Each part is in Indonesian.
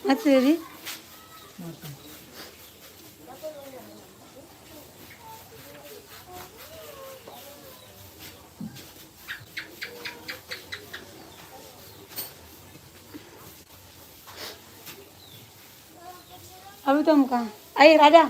Mati tadi. अभी तो हम कहाँ आई राजा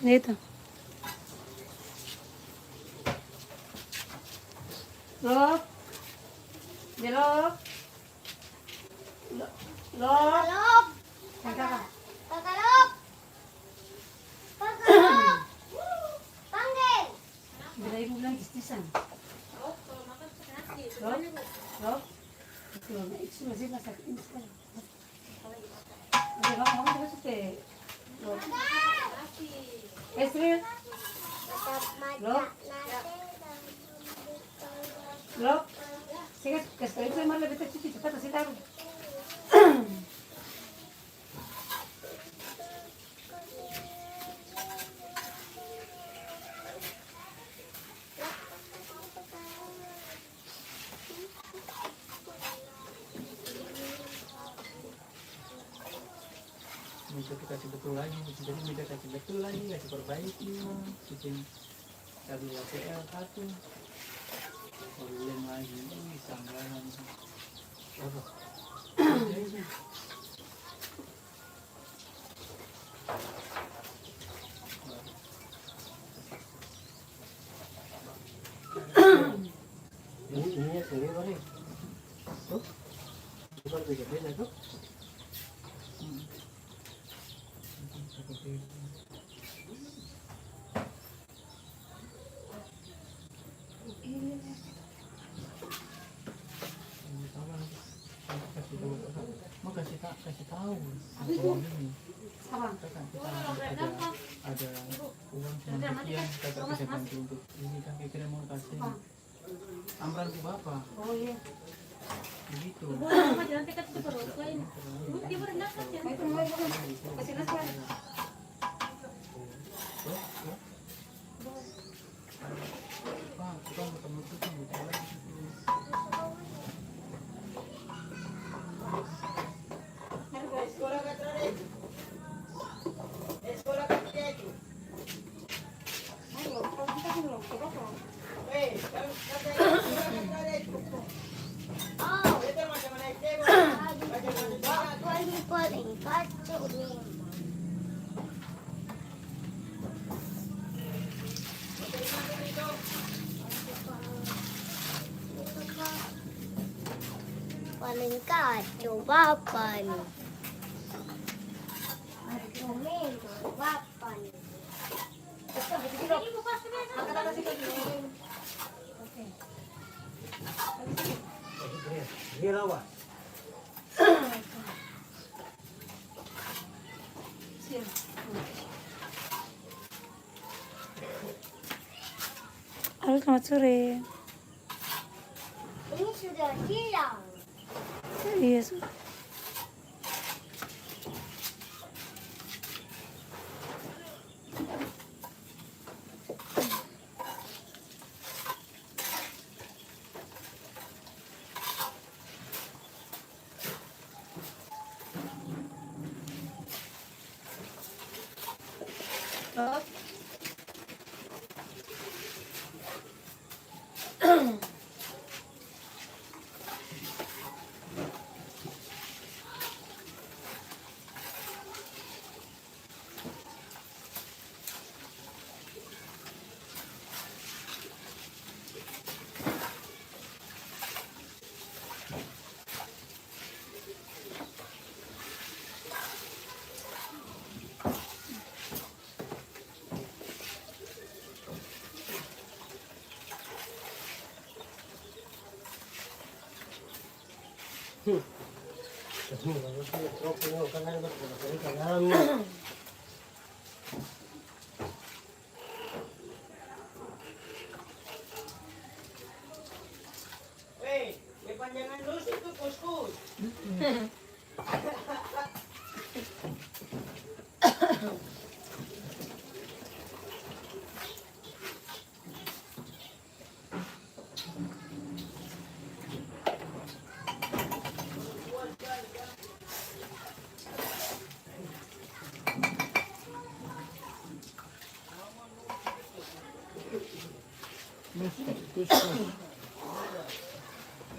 ये तो Lop, dia lop, lop, Lop. kakak, Kakak Lop. Kakak Lop. Panggil. bila ibu bilang istisan, lop, lop, itu masih masak ini sekarang. Oke, kamu terus deh, lop, Esril, lop, lop, sih kas itu malah betul cuci cepat kasih tahu. Minta dikasih betul lagi, jadi minta kasih betul lagi, kasih perbaiki, bikin kali APL satu, ulang lagi, sanggahan, apa? Ini ya sendiri boleh, tuh, bukan beda tuh. Kasih tahu ini kan ada uang sekian kakak bisa bantu untuk ini kan kira mau kasih amran ke bapak. Oh iya. Begitu. Pak, kita ketemu tuh Paling kacau nih. Paling kacau bapak nih. Bapak nih. Dia lawan. Halo, selamat sore. Ini sudah hilang. Iya, sudah.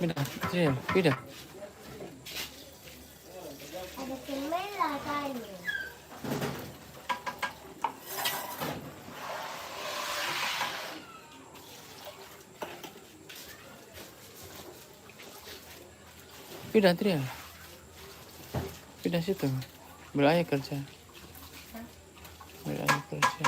Pindah, Triel, pindah. Ada semela kayaknya. Pindah, Triel. Pindah situ. Belajar kerja. Belajar kerja.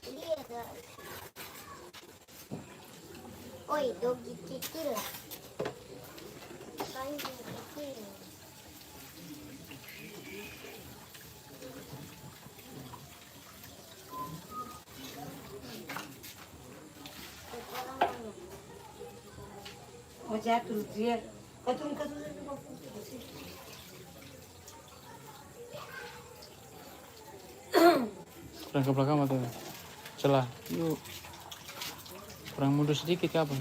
Lihat guys. Oi, dogi kecil. Kambing kecil. Oh jatuh dia. Katung. Kurang ke belakang atau celah. Yuk. Kurang mundur sedikit ke apa?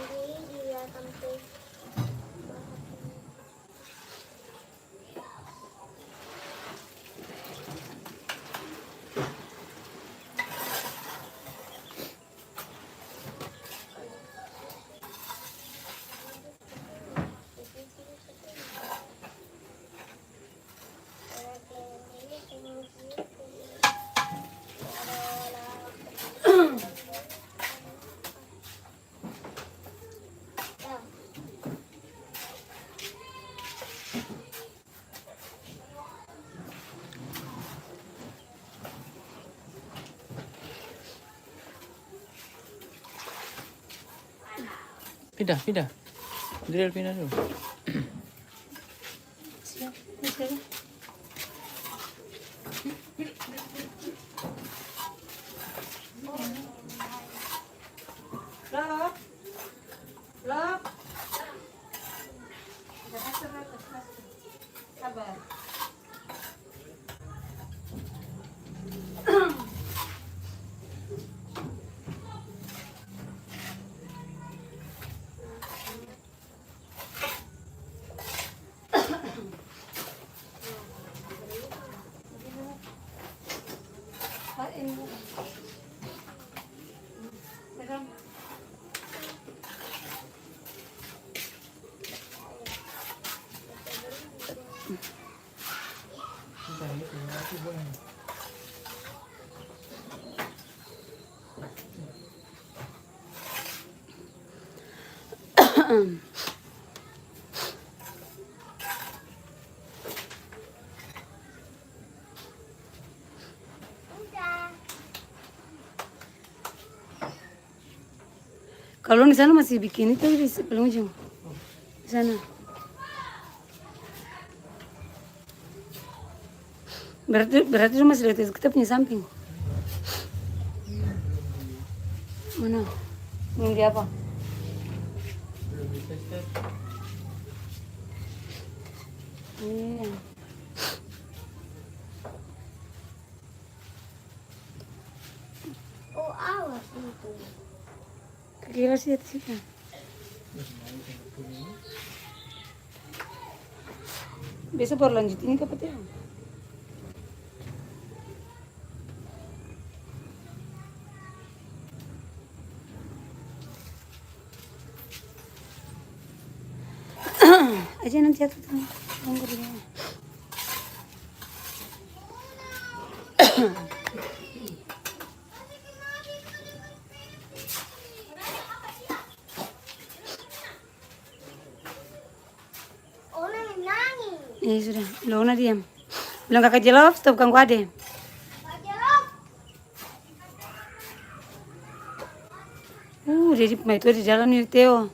Tinggi dia sampai Pindah. Drill pindah dulu. Siap. Ini Loh. Sabar. Kalau di sana masih bikin itu di sebelah ujung. Di sana. Berarti itu masih lihat kita punya samping. Mana? Belum di apa? Iya. oh awas itu. Kira sih itu sih. Besok baru lanjut ini dapat ya. Aja nanti aku tunggu dia. Ona nangis. Iya sudah, Lona diam. Bilang kakak Jelop, stop ganggu ade. Jadi itu di jalan nih Theo.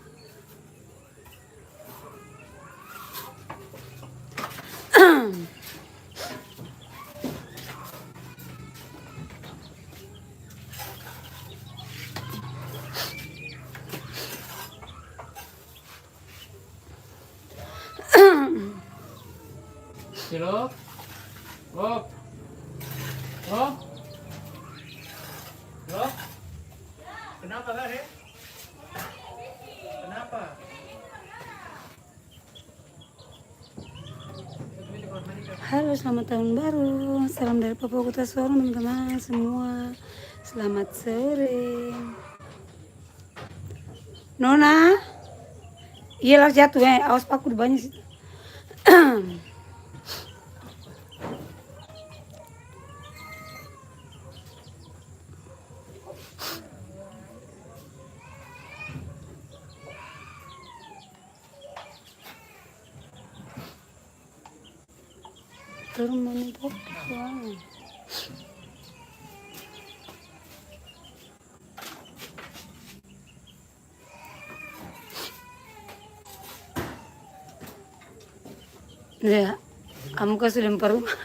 Halo? Bob? Bob? Bob? Kenapa kan, Rek? Kenapa? Halo, selamat tahun baru. Salam dari Papua Kota Sorong teman-teman semua. Selamat sore. Nona? Iya lah jatuh ya, awas paku di banyak sih. Turun menipok. Wow. Ya, kamu kan sudah lempar rumah.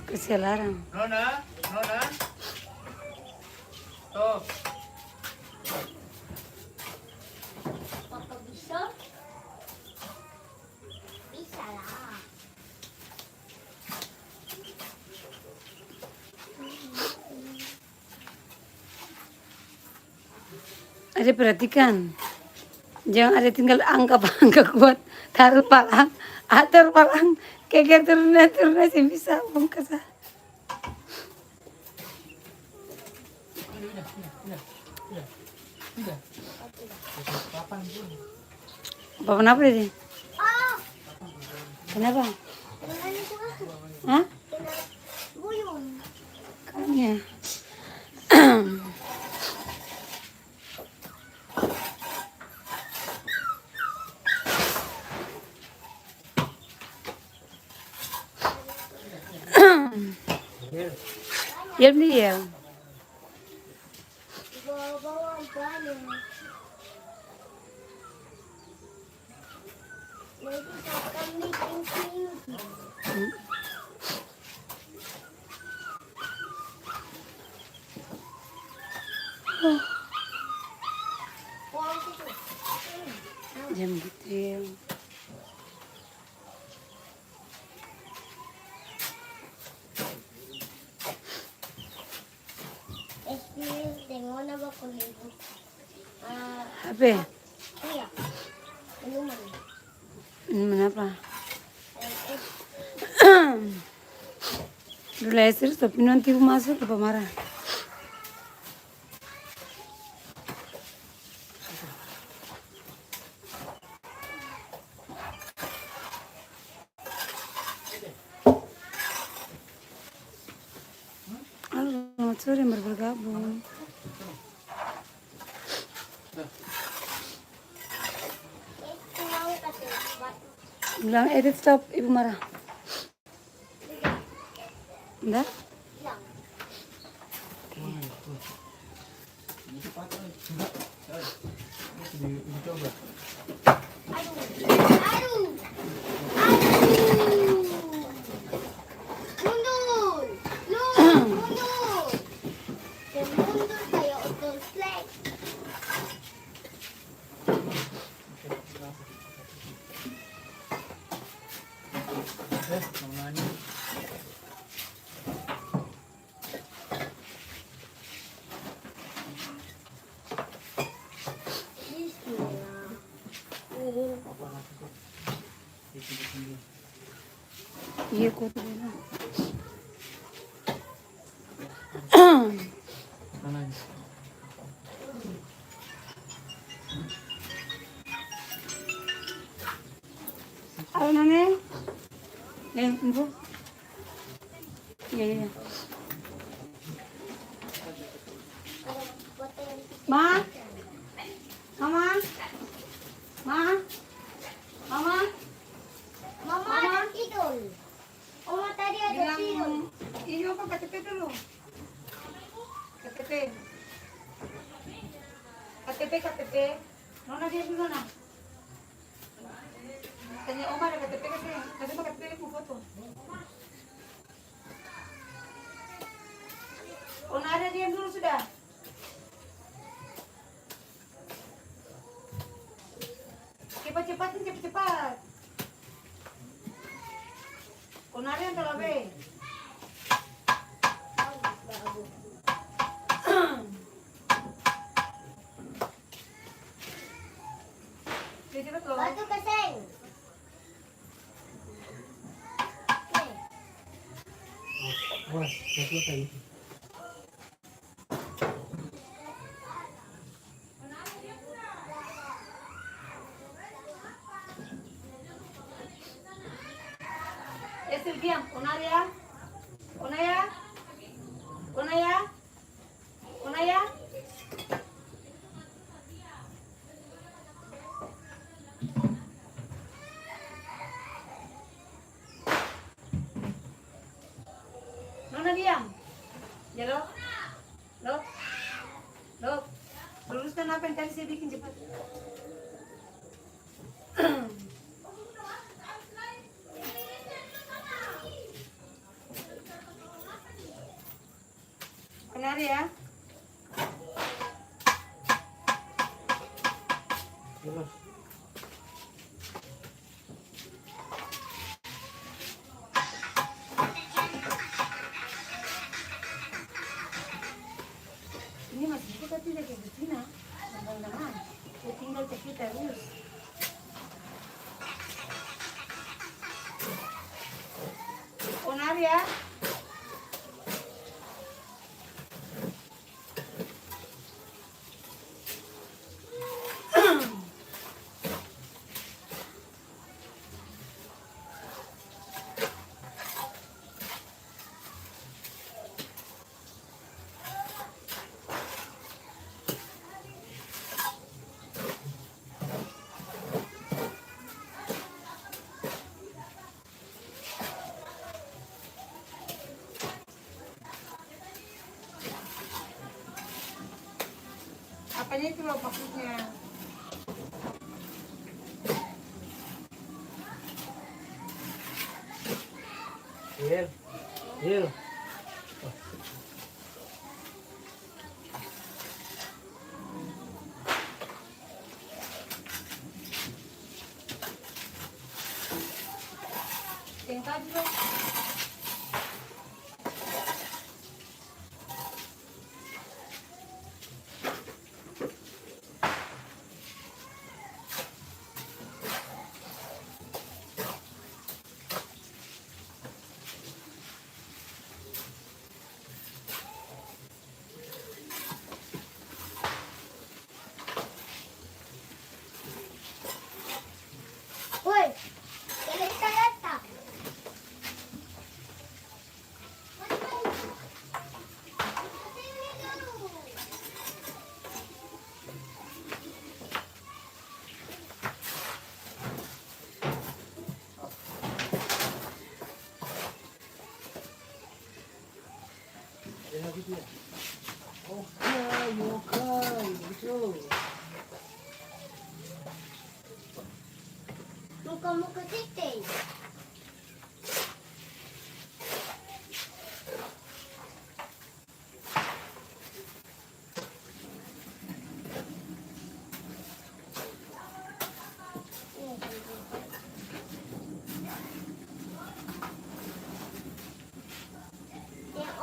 Kasih larang. Nona? Nona? Stop. Papa bisa? Bisa lah. Ada perhatikan. Jangan ada tinggal angka kuat. Taruh palang. Atur palang. Keger turun sih bisa. Bongkas. Tidak. Papan pun. Apa kenapa ini? Ah, Kenapa? dengan itu aku. Hah? Dengan buyung. Kamunya. Ya nih ya. Di bawah-bawah banyak. Nanti akan bikin sini. Wow, gitu. Jam gitu ya. Experience dengan apa kau hidup? HP. Iya. Minuman. Kenapa? Eh, Dulu laser tapi nanti masuk apa marah? Halo, selamat sore yang baru bergabung. mau kasih batu. Bilang edit stop, ibu marah. Enggak? Hilang. Dicoba. Aduh. Aduh. Aduh. Mundur. Mundur. Dan mundur kayak auto flag. Namanya. Bismillah. Apa? Itu Iya kok tuh bilang. Mana aja? Halo Nenek. Ibu. Iya, iya. Ma? Mama? Ma? Mama? Mama ada tidur. Oma tadi ada tidur. Bilang, ini apa KTP dulu? KTP. KTP. Nona dia dulu, Nona. Tanya Oma ada KTP katanya. Kasih KTP mau foto. Ona ada diam dulu sudah. Cepat. Ona ada yang telah be. Cepat loh. Batu keseng. Oke. Wah, udah selesai. Estil diam. Ona ya. Nona diam. Ya lo. Luruskan apa yang tadi saya bikin cepat. Benar ya. Terus. Ini masih buku tapi udah kayak betina. Teman-teman, saya tinggal cekik terus. Onar ya. Apanya itu loh maksudnya? Hil. Yang tadi loh. Woi, kelihatan. Okay, betul. Muka-muka titik.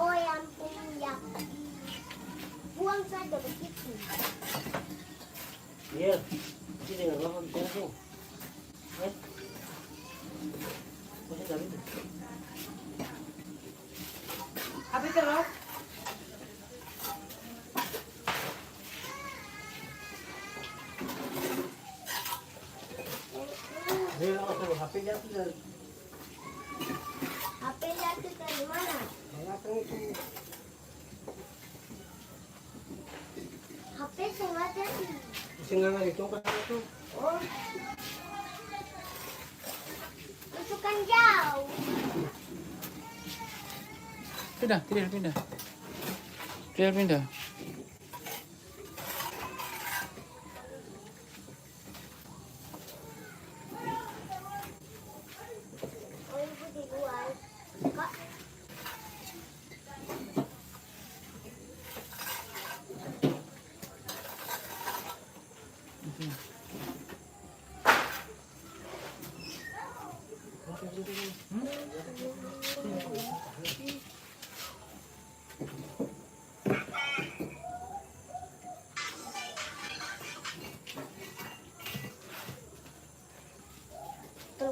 Yang punya buang saja begitu. Hil. Ini dengan lawan langsung. Masih dari itu. HP jatuh dari mana? HP sengaja sih. Sengaja itu kan itu. Oh. Itu kan jauh. Pindah, pindah. Pindah. Oh, ibu di luar. Kak.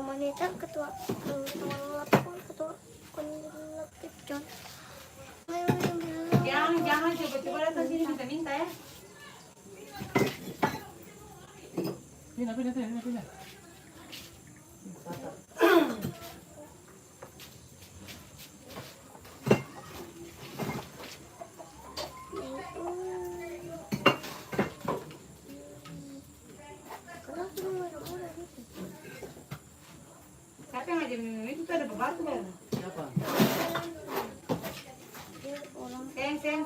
Monitor ketua ketua konektif John. Jangan coba-coba datang sini minta ya. Pindah. Siapa yang ngajak minum itu tuh ada bebatu kan? Siapa? Seng.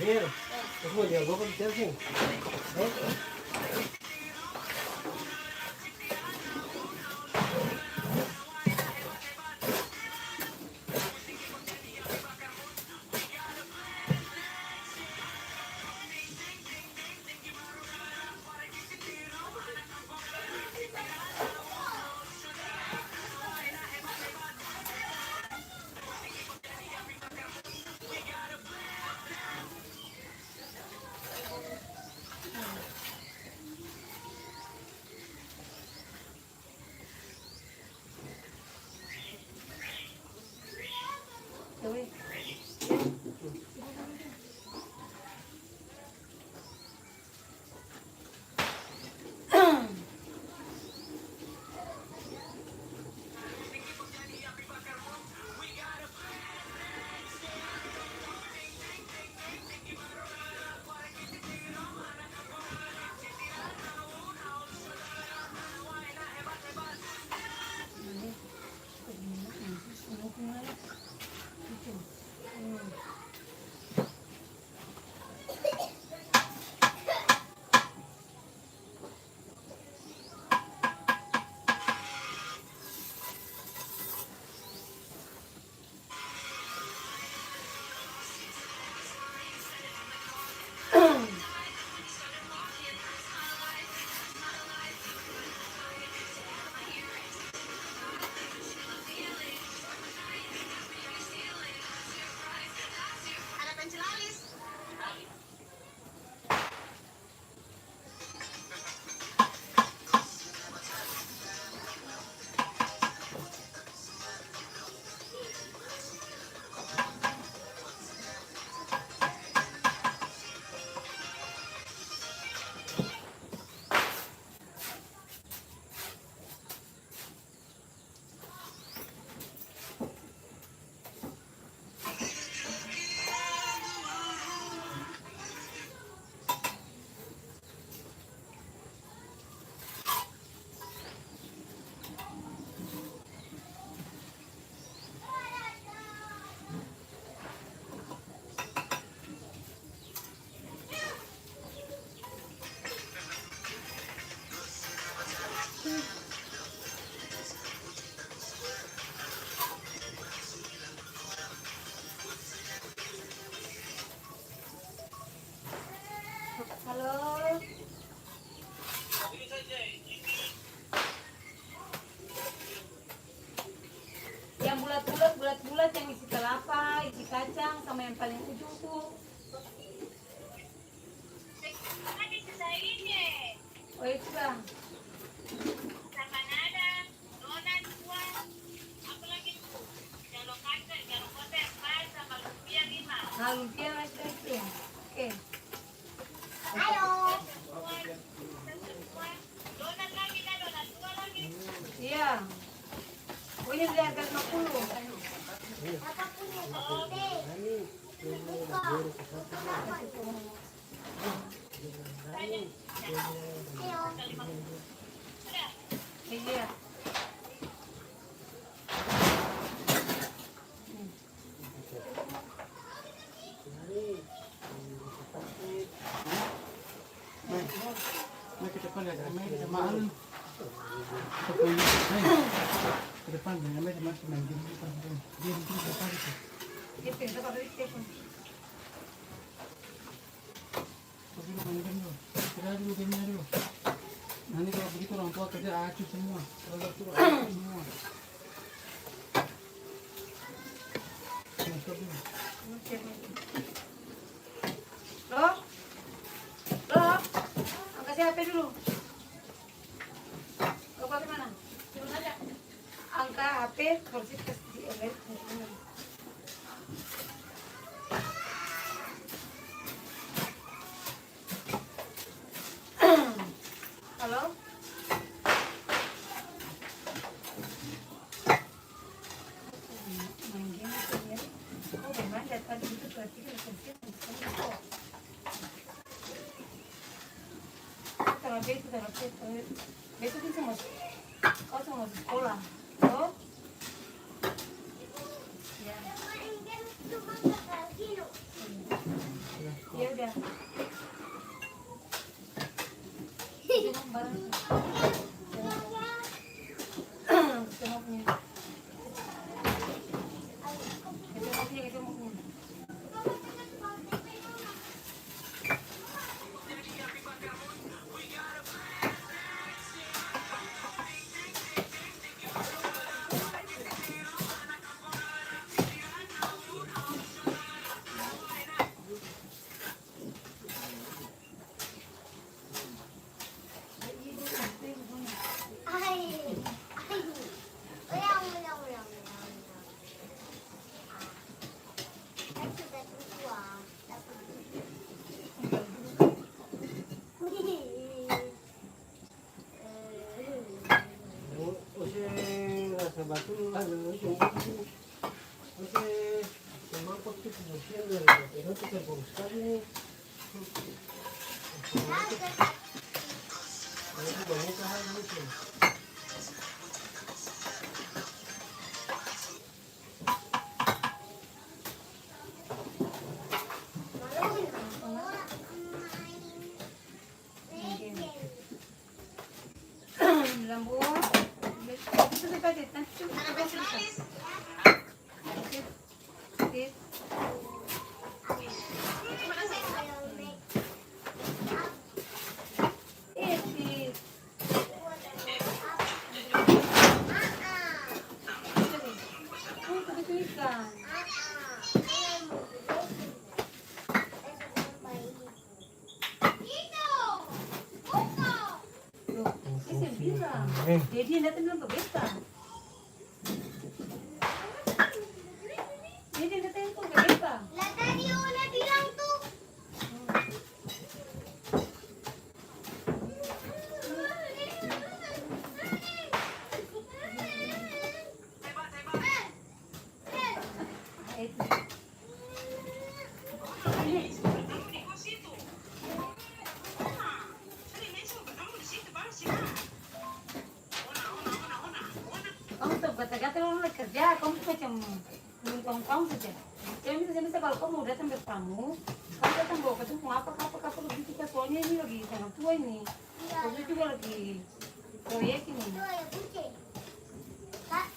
Rir. Aku mau jago apa bicara sih? paling ujung tuh. Oh itu bang. Nah, lumpia masih itu. Oke. Ayo. Iya. Oh ini udah harga 50. Kakak punya gede. Buka. Ayo. Iya. Mai ke depan ya, mai mahal. Ke depan ya, mai teman-teman di depan. Dia di depan itu. Dia pintar pakai telepon. Tapi lu main dulu. Kira dulu gamenya dulu. Nanti kalau begitu orang tua kerja acuh semua. Kalau itu acuh semua. Masuk dulu. Loh? Loh? Angkat si HP dulu. Lo pakai mana? Turun aja. Angka HP kursi di LS. Halo? Main game itu ya. Oh, memang data itu berarti kerja kok. Besok itu mau sekolah. Oh? Ya. Ya udah. Jangan bareng. Jangan punya. Batu ada itu. Oke, memang kok itu kemudian itu kita bagus sekali. Itu banyak hal itu. Jadi yang datang belum besta. Jadi yang datang itu besta. Lah tadi udah bilang tuh. Kamu tuh gatal-gatal orang lagi kerja, kamu tuh macam numpang kamu saja. Yang bisa kalau kamu datang bertamu, kamu datang bawa ketemu apa begitu kan, soalnya ini lagi sangat tua ini. Soalnya juga lagi proyek ini. Itu ya kucing. Kak.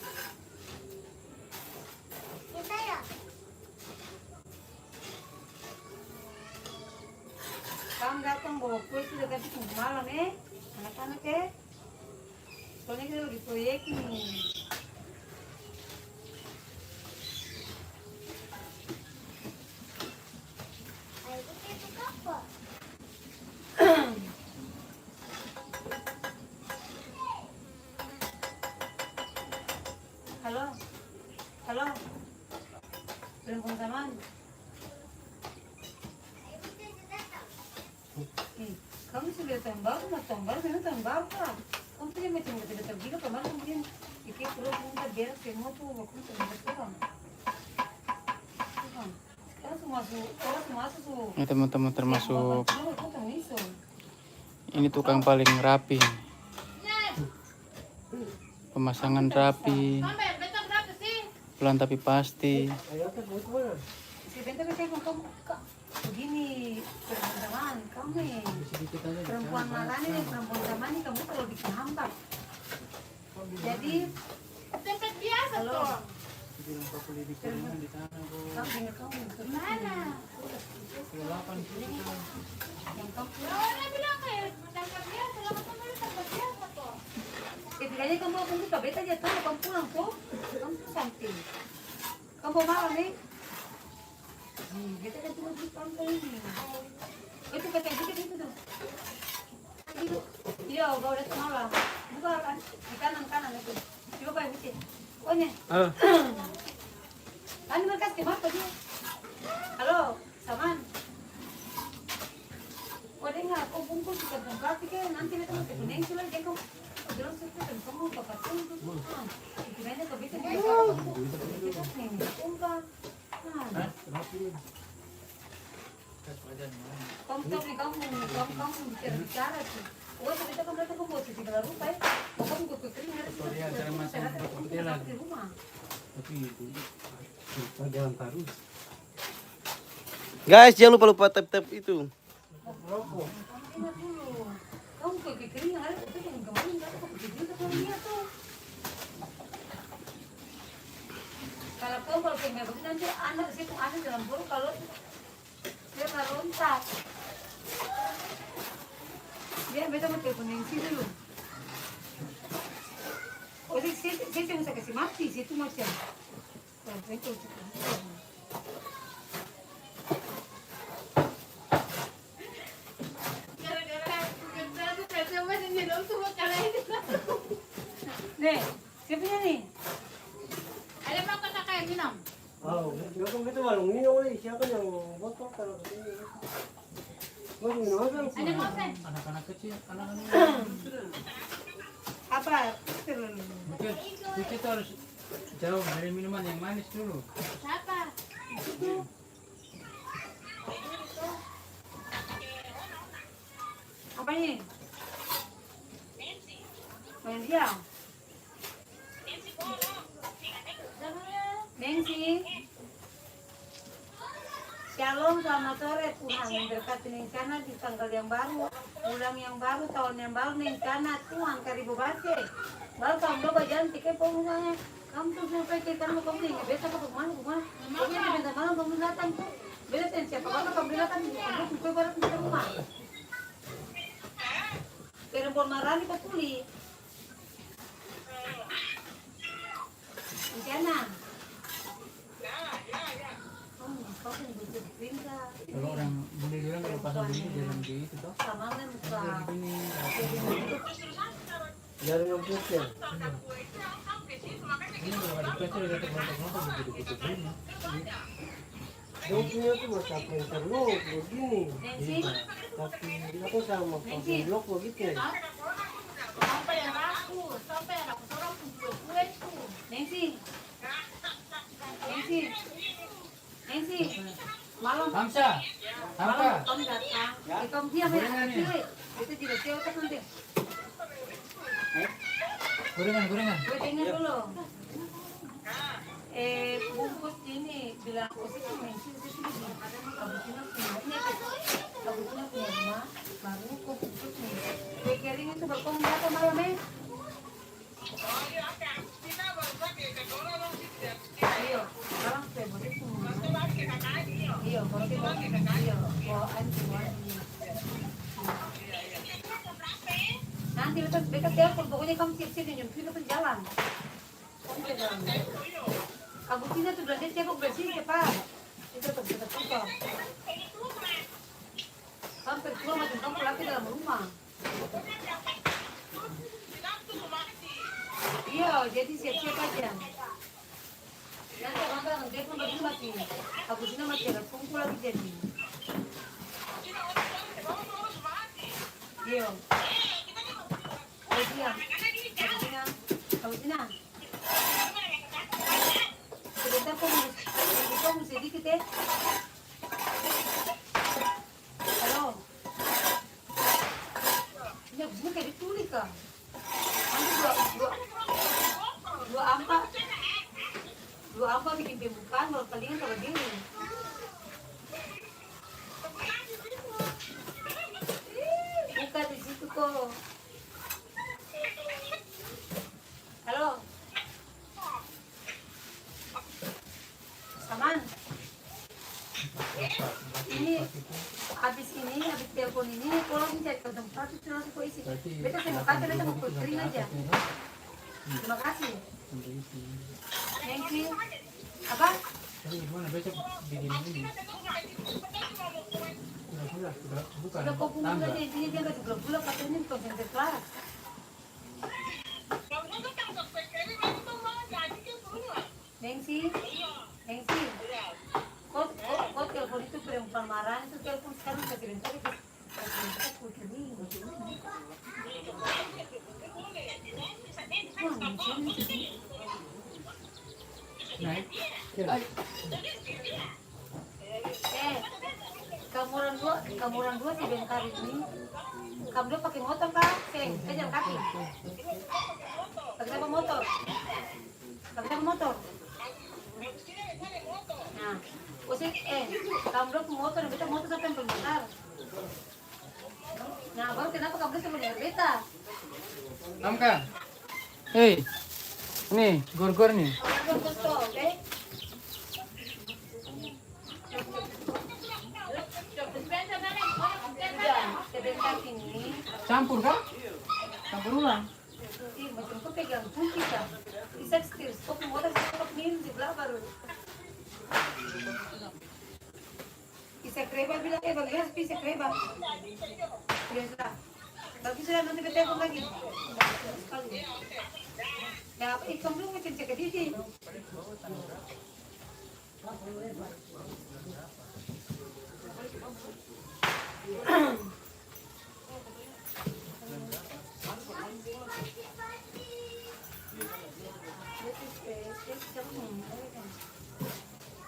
Kita ya. Kamu datang bawa kue sudah kasih malam anak-anak soalnya kita lagi proyek ini. Halo, halo, perempuan zaman. Kamu sudah tahun baru, memang tahun baru kan? Kamu punya macam betul-betul gila kemarin mungkin ikut terus minta biar semua tuh waktu betul-betul kan? Sekarang semua susu. Ini teman-teman termasuk Iso. ini tukang paling rapi. Pemasangan rapi, pelan tapi pasti. Ayo kita buat mana? Sebentar saya kamu begini perempuan kamu Sedikit aja. perempuan marani dan perempuan zaman ini kamu kalau bikin hambar. Jadi Tempat biasa halo, tuh. Bilang kau beli di kuningan di sana bu. kamu dengar kamu Mana? 8 juta. yang kamu Orang bilang kayak tempat biasa, lama kamu tempat biasa tuh. ketiganya kamu mau buka beta aja tahu kamu pulang tuh kamu tuh santai kamu mau nih beta kan cuma di pantai ini itu kata itu tuh itu iya udah semalam buka kan di kanan itu coba pak bikin oh nih kan mereka kemana dia halo saman oh dengar kau bungkus kita bungkus kan nanti beta mau kuning sudah dia kau terus itu kan kamu bapak tuh kiranya kau bisa kita nih bungkus kamu tahu nih kamu bicara sih. Oh, ternyata kamu datang ke bos di dalam rumah ya. Kamu gue pikirin harus di rumah. Tapi itu Jangan terus. Guys, jangan lupa tap itu. Rokok. Kamu ingat dulu. Kamu gue pikirin harus itu yang kemarin nggak aku pikirin tuh kalau dia tuh. Kalau kayak begini nanti anak situ ada dalam buruk kalau dia nggak loncat. Dia beta mau teleponin si dulu. Oh, saya bisa kasih mati situ macam. Gara-gara tuh coba sini dong semua kalian itu. Nih, siapa nih? Ada mau kata kayak minum? Oh, kalau kita warung ini oleh siapa yang botol kalau ini. Mau minum apa? Ada kosen. anak-anak kecil, anak-anak Apa? mungkin kita harus jauh dari minuman yang manis dulu. Siapa? Apa ini? Main dia? Nengsi. Shalom, selamat sore. Tuhan memberkati Nengkana di tanggal yang baru, bulan yang baru, tahun yang baru. Nengkana Tuhan karibu base. Baru kamu coba jangan tiket misalnya. Kamu tuh sampai ke kamu nih, besok ke kemana? Pokoknya di bentar malam kamu datang tuh. Beda dan siapa kamu datang untuk kue baru ke rumah. Perempuan marani petuli. Nengkana. Kalau orang beli bilang kalau pasang begini jangan gitu toh. Sama kan muka. Begini. Jangan yang putih. Ini kalau ada pecah udah kelompok-kelompok begitu begini. Dongkinya tuh macam interlock begini. Nengsi, Tapi aku sama pakai blok begitu. Sampai yang aku sorong kue itu. Nengsi, Nengsi, Nengsi, malam Hamsa, apa? kamu datang, kamu diam ya, itu tidak tahu kan nanti. Gorengan. Gue dengar dulu. Bungkus ini bilang posisi Nengsi Kabutnya punya rumah, baru kok bungkus nih. Kue kering itu berkong berapa malam Iya, sekarang saya boleh semua. Iya, kalau kita iya, nanti beta telepon, pokoknya kamu siap-siap jam 7 kan jalan. Kamu ke jalan. Kabutnya tuh bilang dia cebok bersih cepat. Itu tetap kita tutup. Sampai keluar macam kamu lagi dalam rumah. Iya, jadi siap-siap aja. Nanti orang bilang, dia pun begini mati. Aku sini mati, ada kumpul lagi jadi. Iya. Kau siang. Kau siang. Sebentar kau mau sedikit ya. Halo. Ini begini kayak ditulis kah? Nanti dua apa bikin pembukaan baru palingan kalau gini. Buka di situ kok. Halo. Saman. Ini habis telepon ini kalau mencari ke tempat itu langsung kau isi. Beta saya mau kasih, beta mau kering aja. Terima kasih. Thank you. Apa? Tapi gimana besok bikin ini? Sudah bukan. Sudah kau punya aja intinya dia nggak gula-gula katanya konsentrasi kelas. Nengsi. Kau telepon itu perempuan marah itu telepon sekarang kasih bentar aku kering. Naik. Kamu orang dua si Bengkar ini, kamu dua pakai motor kah? Jalan kaki. Pakai apa motor? Nah, kamu dua pakai motor, beta motor sampai yang bentar. Nah, baru kenapa kamu dua sama dengan beta? Namka. Hei. Nih, gor-gor nih. Oke? Sebentar ini. Campur kah? Campur ulang. Macam kau pegang kunci kah? Bisa setir, kau motor stop nih di belakang baru. Bisa kereba bilang, bagaimana bisa kereba? Biasa. Tapi sudah nanti bertelepon lagi. Sekali. Ya, ikan belum macam cek di.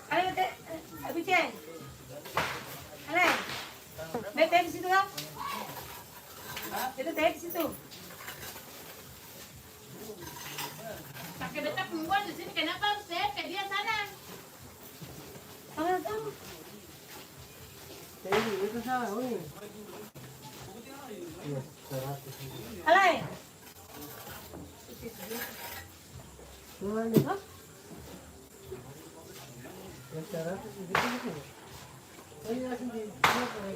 Halo, Abicen. Halo. Bete di situ kan? Bete di situ. Pakai beta perempuan di sini, kenapa harus saya ke dia sana? Sama tahu. Jadi itu salah ini. Halo. Tuhan itu. Yang cara itu gitu. Saya langsung di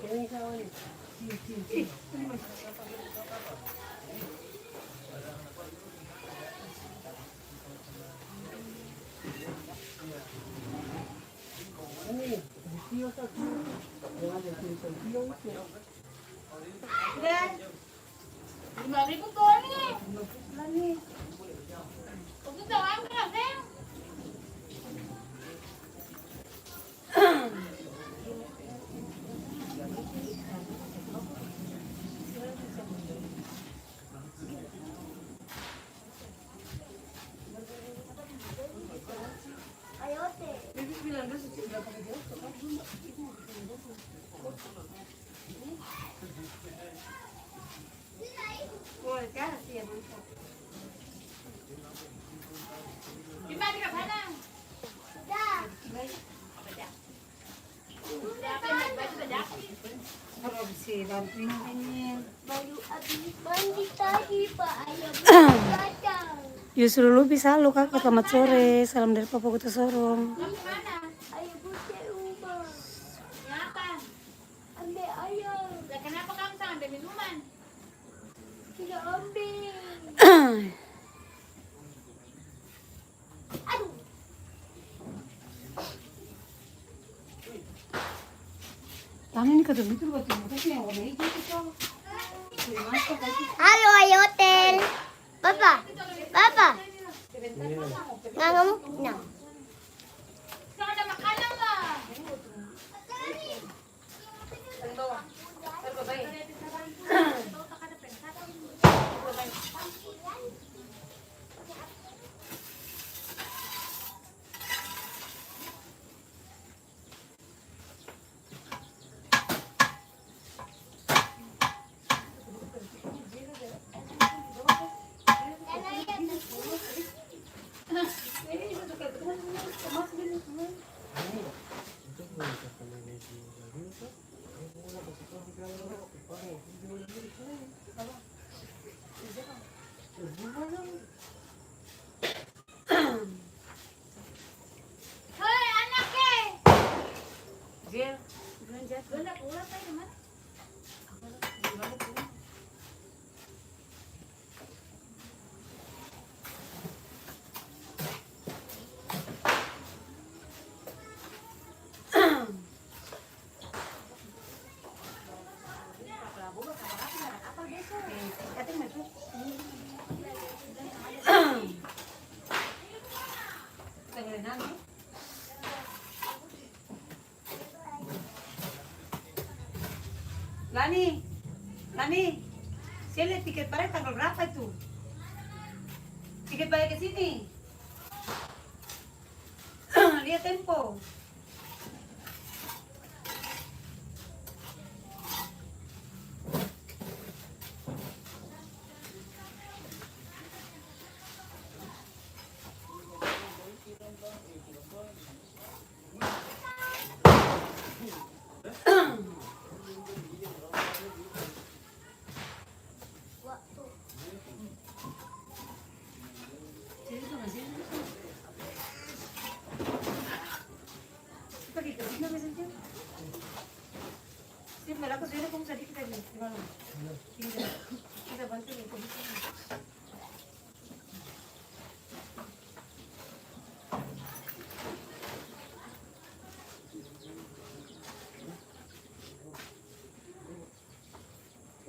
kayaknya sama ini. Ini video satu. Yang ada tulisan video itu. Udah. 5.000 tuh nih. Lagi. Untuk jangan keras ya. Ayo teh. Bibi bilang dulu sudah pakai jauh. Boleh kasih ya, Bu. Gimana ke sana? Dah. Baik. Siapa yang baju bajak? Kalau bisa bantuin ini. Baru habis mandi tadi Pak Ayah kacang. Yusrul Lubi selalu kak, selamat sore. Salam dari Papa Kota Sorong. Kamu kemana? Ayah buat rumah. Kenapa? Ambil ayam. Ya kenapa kamu tak ambil minuman? Tidak ambil. Aduh. Tangan ini kata betul buat yang kasih yang warna hijau itu kok. Halo Ayotel. Papa. Papa. Nggak kamu? Nah. bisa berenang ya. Lani, saya lihat tiket balik tanggal berapa itu? Tiket balik ke sini. Lihat tempo. Waktu. Sini tuh masih. Pergi ke sini biasanya. Sini malah ke sini kamu tadi kita di mana? Kita bantu di polisi.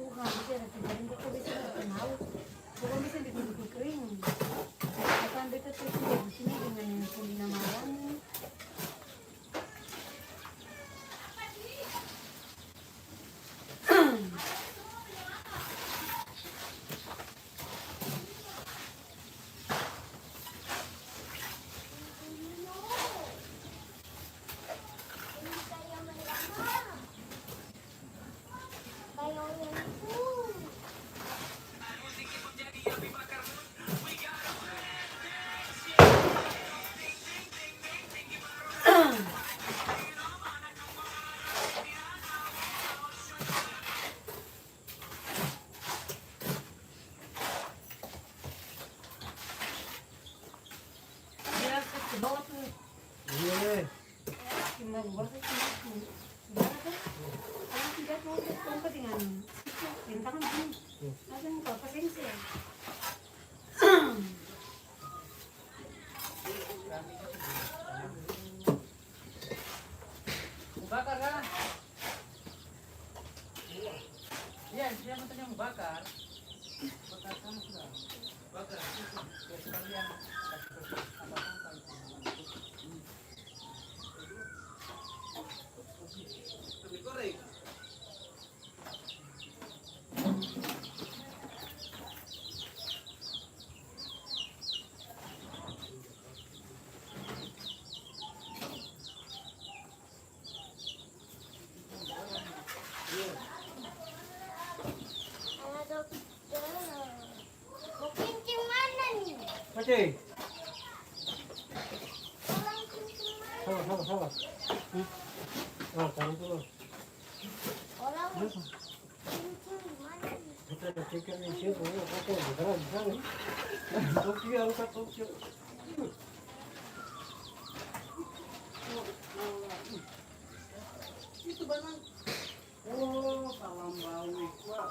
Bukan bisa ada tinggalin kok bisa kenal. Bukan bisa ditutup kering. Akan beta tuh di sini dengan kulina malam. Dia ke bawah tuh. Iya. Gimana bawah tuh? Gimana tuh? Kalau tidak mau tongkat dengan rintangan sini. Langsung muka apa sih sih? Bakar kan? Iya, dia motornya mau bakar. Bakar kan sudah. Bakar. Ya sekalian. Halo dokter. Mau kencing mana nih? Oke. Orang kencing mana? Sabar. Nah, taruh dulu. Orang kencing di mana nih? Kita ada tiket di sini, oke, beneran bisa nih. Tokyo, angkat Tokyo. Itu banget. Oh, salam bau. Wah.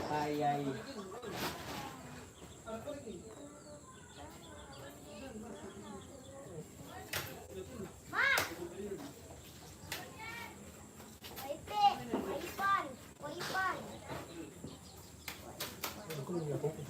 Ayai. Waipan. Aku mau lihat itu.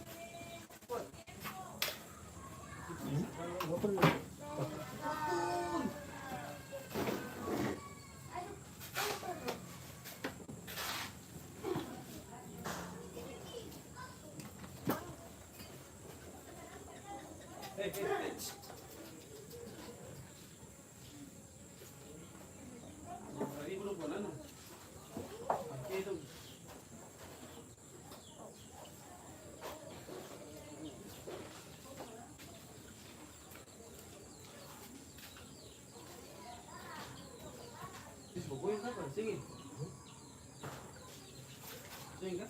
Bukuin apa? Singin. Singin kan?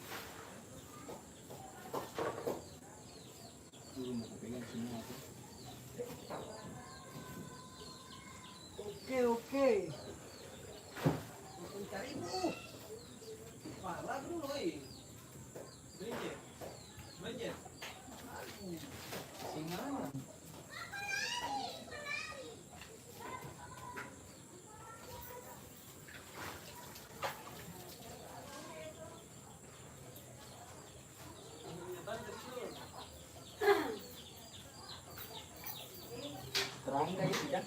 Dulu mau pegang semua tuh. Oke. Mencarimu. Parah dulu, Banjir. Singalan. Kerangkai tidak.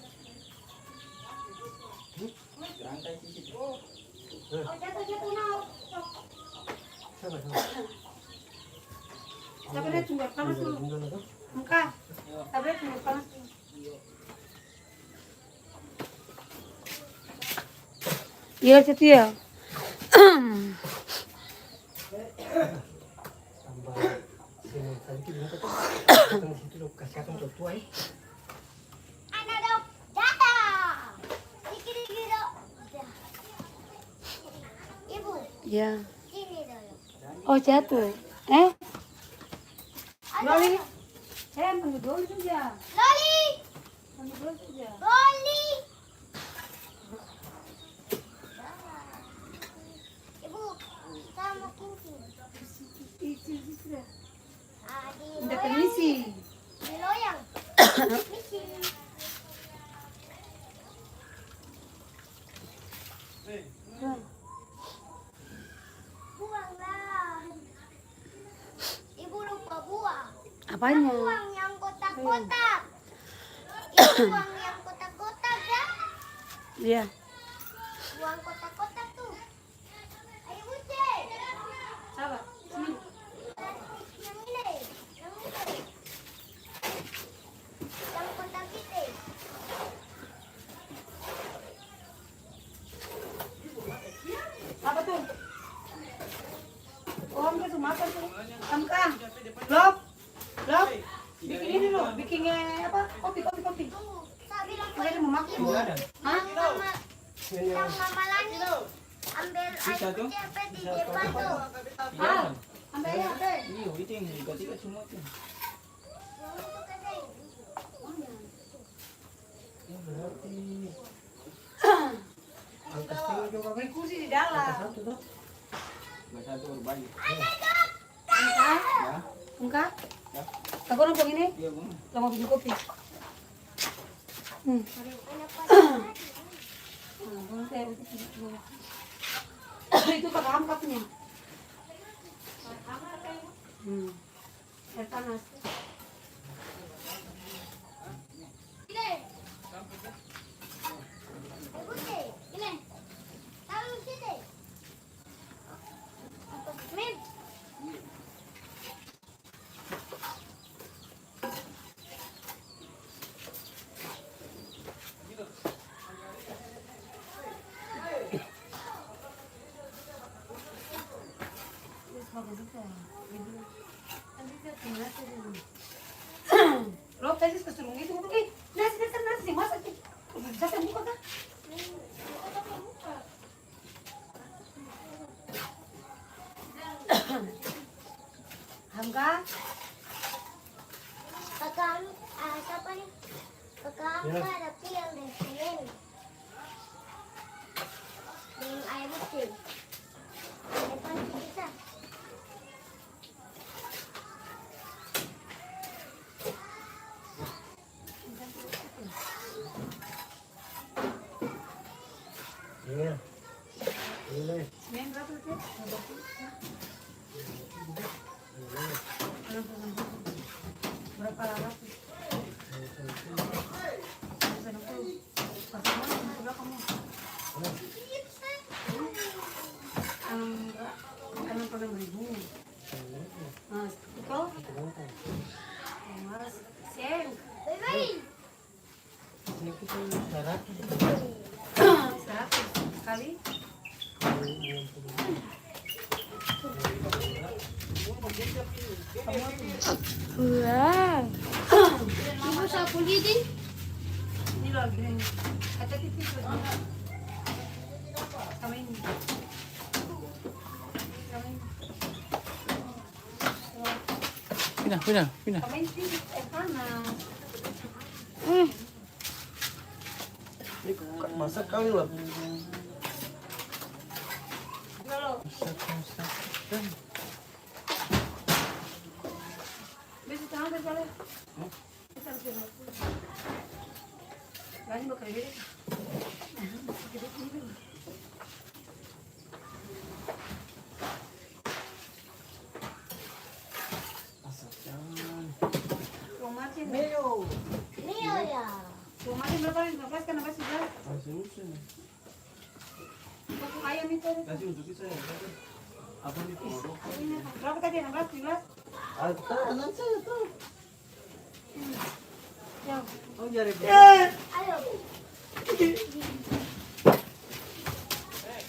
Kerangkai sih. Oh, jatuh now. Sabar. Sabar deh, tunggu panas dulu. Muka. Sabar deh, tunggu panas dulu. Iya, situ ya. Tambah sini tadi kita datang situ lo kasih akan tua ya. Anak dok, jatuh. Dikit-dikit dok. Ibu, Iya. sini dulu. Oh, jatuh. Loli. Panggil dulu saja. Loli, Panggil dulu saja. Loli. Ibu, sama kucing. Sudah. Di Udah loyang. permisi. Di loyang. Misi. Buanglah. Ibu lupa buang. Apanya? Buang yang kotak-kotak. Ibu buang yang kotak-kotak ya. Iya. Buang kotak-kotak tuh. Ayo Buce. Sabar. Sini. Yang ini. Yang ini. Yang kotak kita. Apa tuh? Oh, enggak tuh makan tuh. Kamkang. Lop. Lop. Bikin ini loh, bikin apa? Kopi. Tunggu. Saya bilang Makanya mau makan. Ada. Hah? yang Mama Lani ambil air tuh? cepet di depan tuh. Ah, ambil aja, ambil. Iya, itu yang tiga semua tuh. Yang itu kasih. Ya berarti angka setengah juga Beli kan? kursi di dalam. Satu tuh. Bahasa itu berbagi. Enggak? Ya. Enggak? Ya. Aku nongkrong ini, Iya, Bang. lo mau bikin kopi. Anak pada Itu kakak angkatnya. Air panas. Ini. Buce, ini. Taruh sini. Min. Lo tadi keserung itu, nasi, masak. Bisa buka kan? Hamka, Kakak, siapa nih? Kakak Ya. ada piang deh, Min. Minum air putih. Depan kita. Iya. Ini. main berapa sih? Berapa ratus? Ribu. Nah, itu mas sen Bye-bye. Ini kita syarat. 100 sekali. Wow. Ibu sapu lidi. Ini loh gini. Kata tipis loh. Sama ini. Sama ini. Pindah. Sama ini tipis panas. Masak kali lah. Kalau bisa tahan berjalan. Bisa berjalan. Lagi bakal gede. Gede ini. Asap jangan. Tomatnya Nio ya. Cuma aja berapa 15 kan apa 11? Kasih musim. Tepung ayam itu ada. Kasih untuk kita ya. Apa nih porok? Berapa tadi 16, 17? Anak saya tuh. Ya. Oh nyari. Ayo.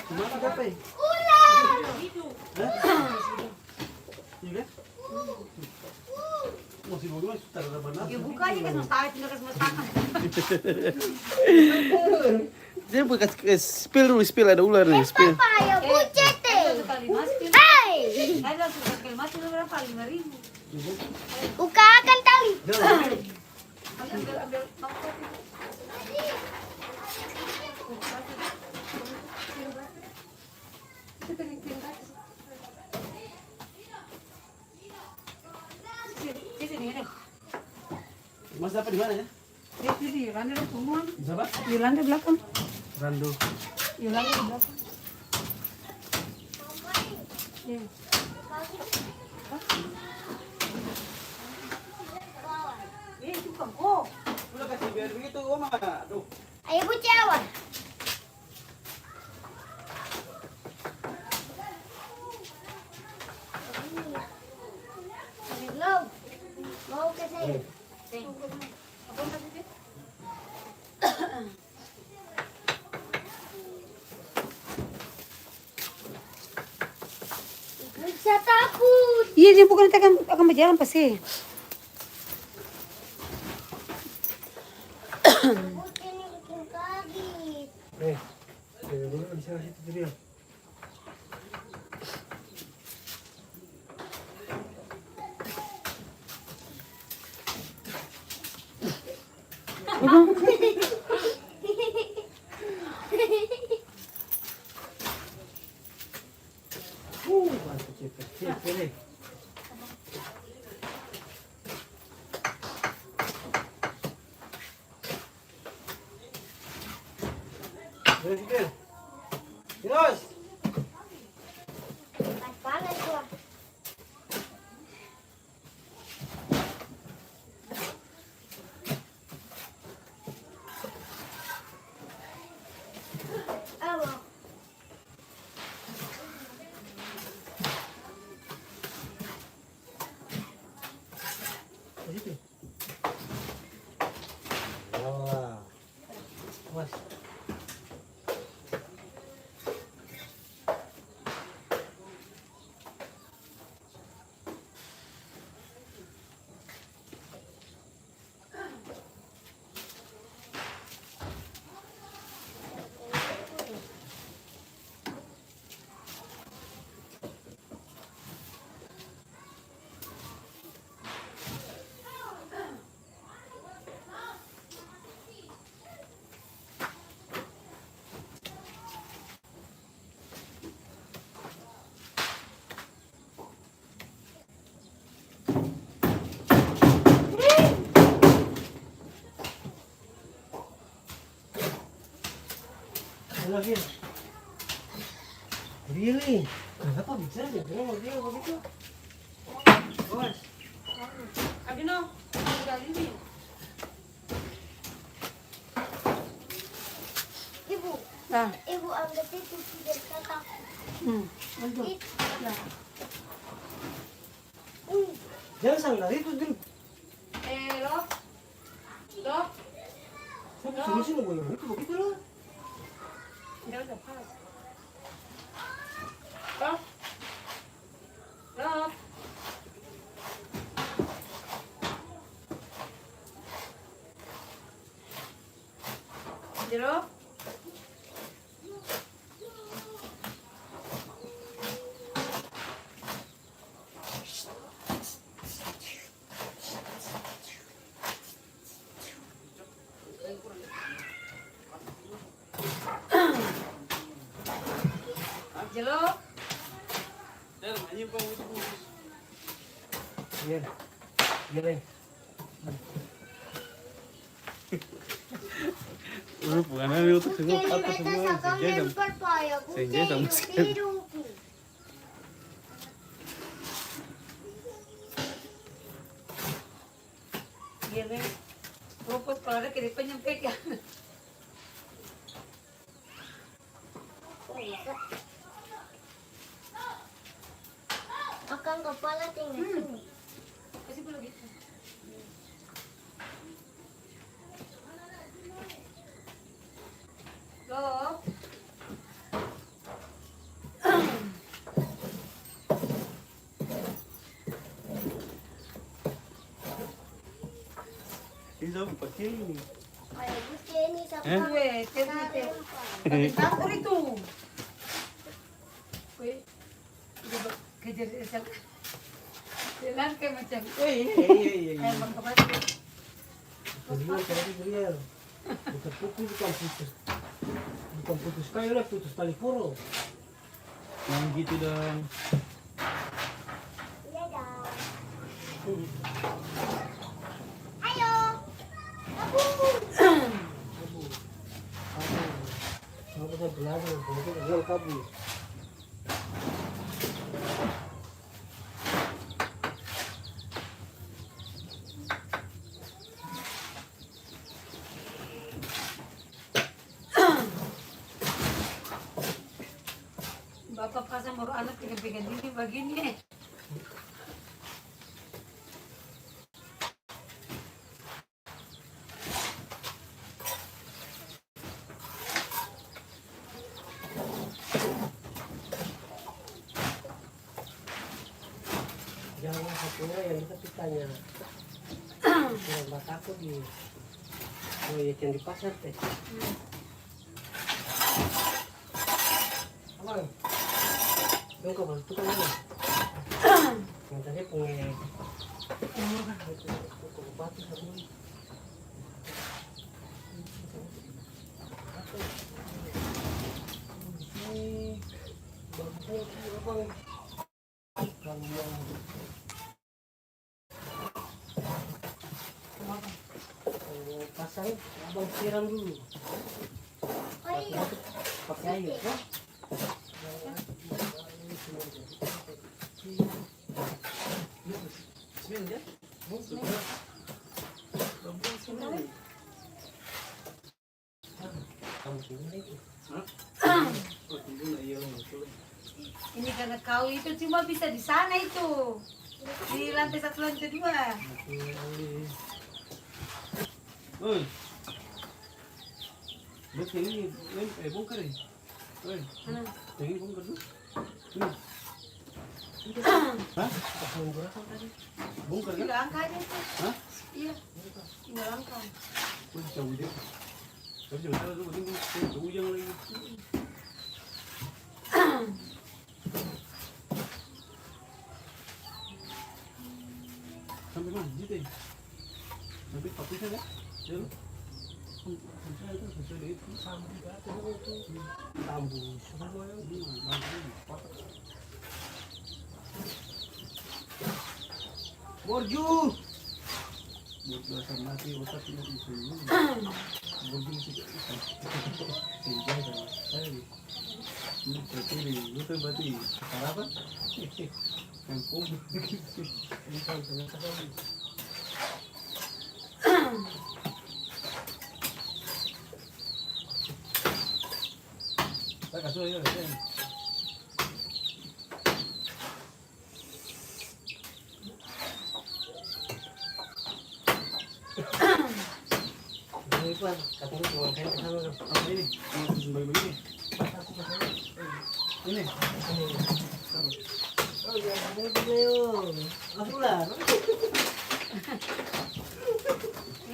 Gimana berapa ya? Iya kan? Masih mau gimana? Sudah ada mana? Ya buka aja kan mau tahu tinggal ke semua tangan. Dia bekas spill ada ular nih, spill. Ayo bucet Satu kali masukin. Hai. Ada satu kali masukin berapa? 5.000. Bukakan tali. Ambil mangkok itu. Itu tinggi atas. Sini ada. Mas dapat di mana ya? Di Yolanda semua. Siapa? Yolanda belakang. Rando. Yolanda di belakang. Ya. Itu kan kok. Udah kasih biar begitu, Oma. Aduh. Ayo bucewa. Mau ke saya. Apa maksudnya? Bisa takut. Iya, dia bukan nanti akan berjalan pasti. Bukan bikin kaget. Dulu di sana situ dia. Kecil nih. Kecil. Terus. Panas gua. Apa? Situ. Wah. Mas. Lagi. Really? Kenapa bisa ya? Kenapa dia begitu? Bos. Adino, udah ini. Ibu, Nah, ibu anggap itu tidak kata. untuk. Itu. Nah. Jangan sanggar itu dulu. Loh. Loh. Suruh sini gue itu begitu loh. Tidak ada pas. Loh. Loh. Jero. Jelo. Iya. Gini. Bukan itu semua Jadi patah kita semua. sakam lempar payah. Senja sama sekali. Gini. Rumput kalau ada kiri penyempit ya. Akan kepala tinggal sini. Kasih dulu gitu. Loh. Ini pakai ini. Ayo, gusti ini siapa? Gue, campur itu. Gue, kejar jalan kayak macam. Iya. Kayak bang kebatu. Berian tadi berian. Bukan pukul bukan putus. Bukan putus kayu lah, putus tali poro. Yang gitu dong. Iya dong. Ayo. Aku. Aku saya belajar, aku bilang kabur. Bapak pasang baru anak pegang-pegang ini begini. Jangan satunya yang dekat kitanya. Yang bataku di proyek yang di pasar teh. Abang, yang kau bantu kan mana? Yang tadi punya batu satu. Ini bagusnya abang. Kalau pasang abang siram dulu. Oh iya. Pakai air ya. Ini karena kau itu cuma bisa di sana itu. Di lantai 1 lantai 2. Oi. Betul ini bongkar ini. Oi. Ini bongkar dulu. Hah? Bongkar kan? Tinggal angka aja itu. Hah? Iya. Tinggal angka. Wih, jauh dia. Tapi jangan salah dulu, ini ujang lagi. Sampai mana? Gitu ya? Sampai 40 saja? Ya lu? Sampai itu, sampai itu. Sampai itu tambus semua yang Borju! Buat dasar mati otaknya di sini. Borju sih. Tinggal sama sekali. Ini terpilih, itu berarti apa? Kampung. Ini kan ternyata kan. Tak kasih ya, kan? ini kan katanya cuma kayak ke sana. Apa ini? Ini susun begini. Ini. Oh ya, ini video. Asulah.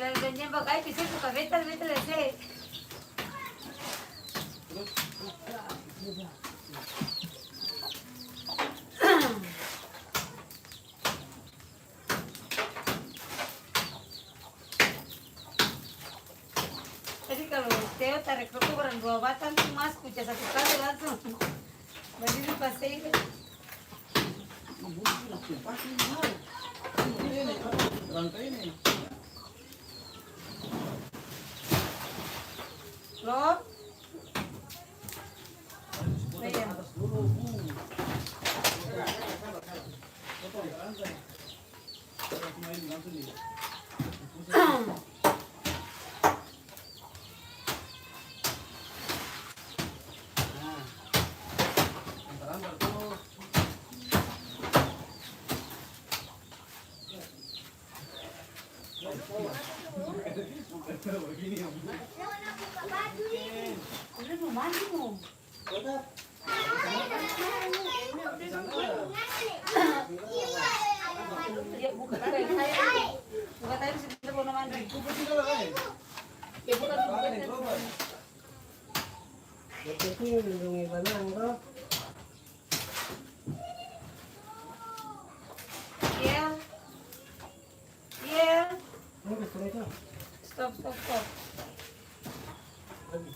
Dan nyembak aja bisa suka betal sih. Jadi kalau Theo tarik rokok orang 2 batang tuh mas kucah 1 kali langsung. Berdiri pasti itu. Rangkai ini. Loh? Iya. Nak buka baju ni. Udah mau mandi mau. Dia buka tadi saya. Buka tadi sebentar mau mandi. Dia buka dulu. Jadi lindungi benang bro. Iya. Iya. Ini kereta. Stop. Lagi.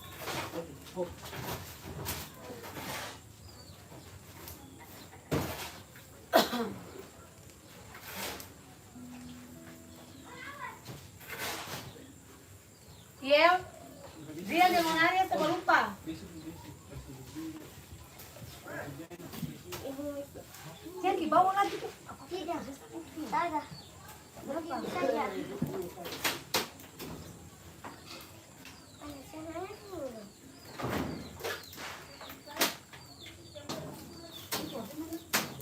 Oh. Iya. Dia dengan Arya sama lupa. Yang di bawah lagi tuh. Tidak. Saja. Berapa? Saja.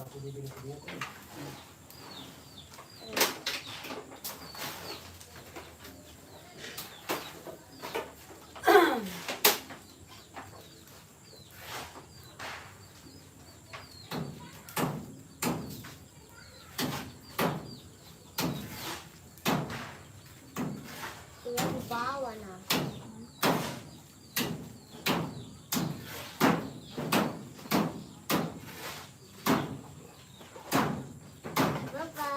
Aku bikin dia. Tinggal di bawah nah. Berapa?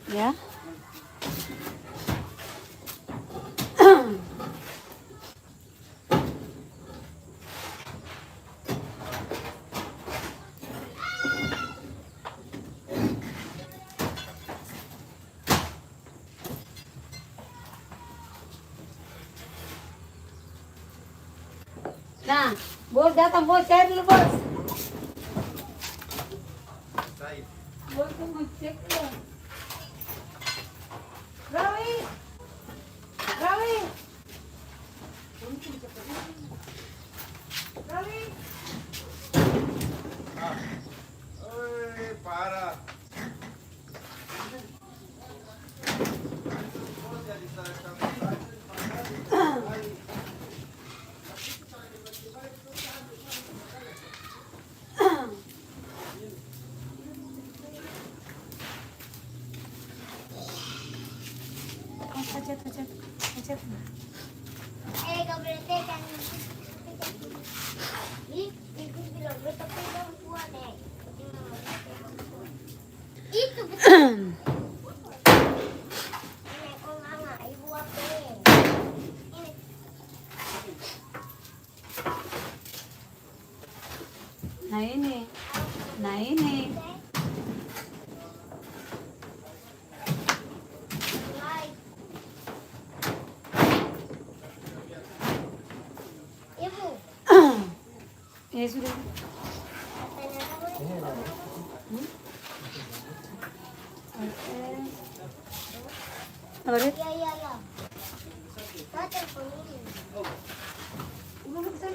Ya. Nah, bos datang, bos cari dulu bos. Bos tuh mau cek ya. Rawi. Rawi. Rawi. Parah. Pacet. Kau boleh tekan. Itu bilang betul perempuan deh. Itu betul. Ini kau mama, ibu apa? Ini. Nah ini. Baik. Ibu, Ya sudah. katanya kamu Ini ada. Apa dia? ya. Kau telepon ini. Udah bisa.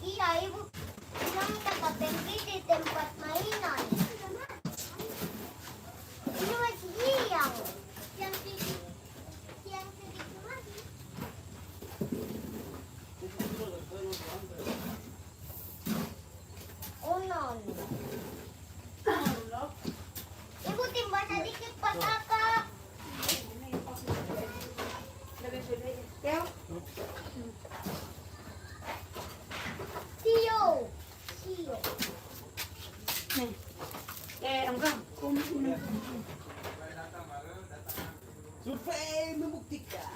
Iya, ibu bilang tempat pergi di tempat mainan. Ini masih siang. Siang segitu lagi. Oh non. Ibu timbal sedikit pataka. Ya. Tio. Nih. Enggak. Survei membuktikan.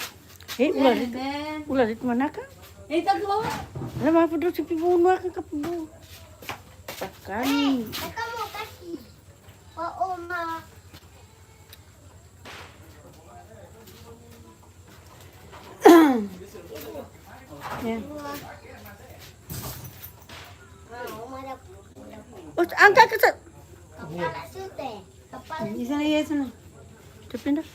Ular itu mana kan? Itu ke bawah. Lama apa dulu sepi bunuh ke kepu. Takkan. Kakak mau kasih. Oh, Oma. Ya. Oma dah. Oh, angkat ke sana. Kepala sute. Kepala Di sana ya sana. Tuh pindah.